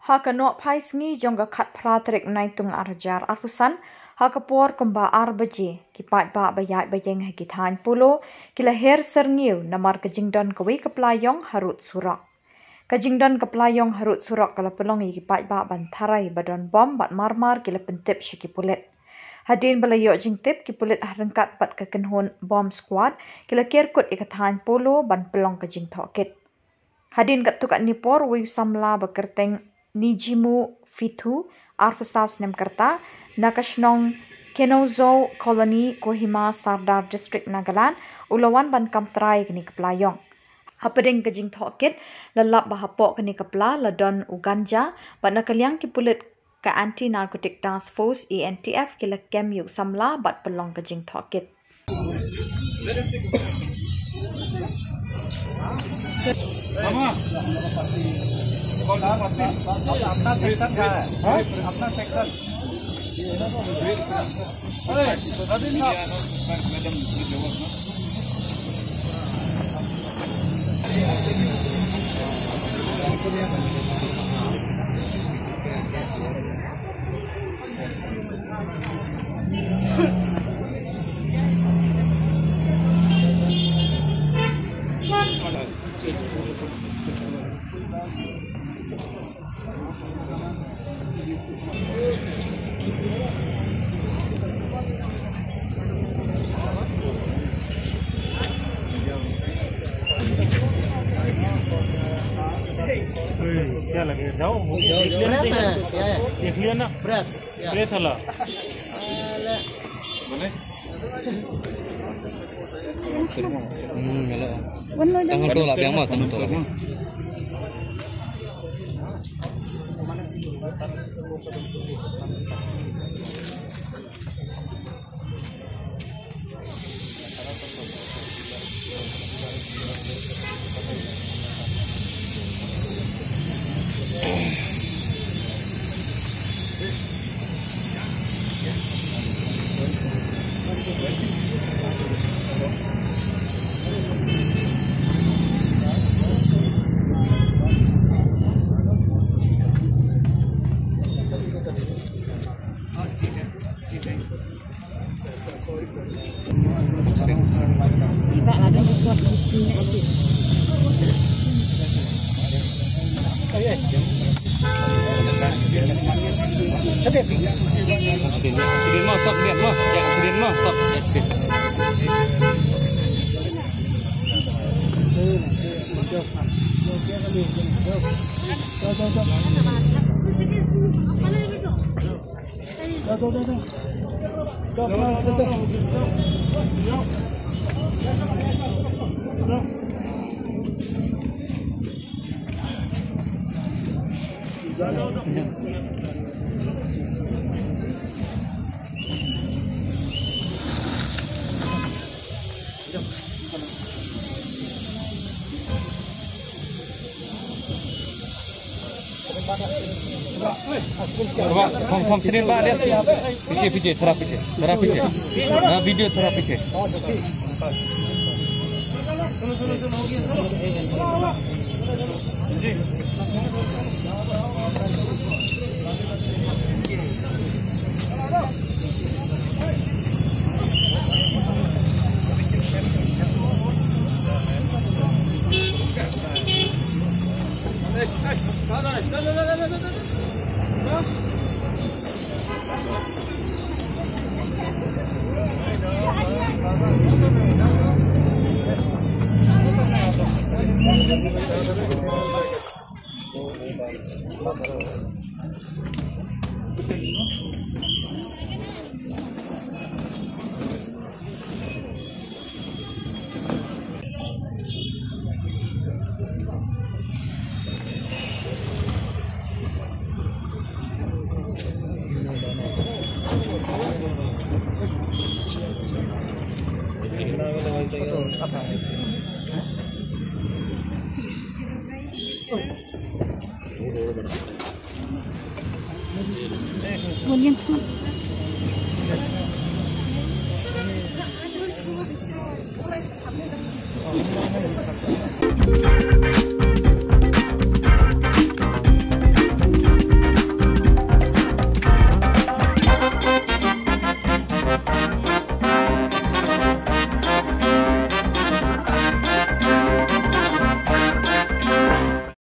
Hakano paisngi jongga khat pratrik naitung arjar arpusan hakapor kumba arbaje kipat ba bayat bayeng hakitan pulo kilaher serniu namar kejingdon kawi keplayong harut surak. Kejingdon keplayong harut surak kala pelong kipat ba bantarai badon bom bat marmar kila pentip syikipulit. Hadin balayok jingtip kipulit harengkat pat kekenhun bom squad kila kirkut ikatan pulo ban pelong kejing tokit. Hadin kat tukat nipor wi samla bekerteng Nijimu Fitu Arpusaus Nemkerta Nakashnong Kenozo Colony Kohima Sardar District Nagaland Ulawan ban kamtrai kini keplayong. Hapading kejing tokit lalap bahapok kini kepla ladon uganja bat nakaliang kipulit ke Anti Narcotic Task Force ANTF kila kem yuk samla bat pelong kejing tokit. Mama, अपना सेक्शन का है, अपना सेक्शन। क्या लगे जाओ देख लिया ना प्रेस वाला tanggal tu lah yang mau tanggal tu lah. Accident mah stop lihat mah, jangan accident mah stop accident. Form sini Pak lihat picit terap picit nah video terap picit Kemudian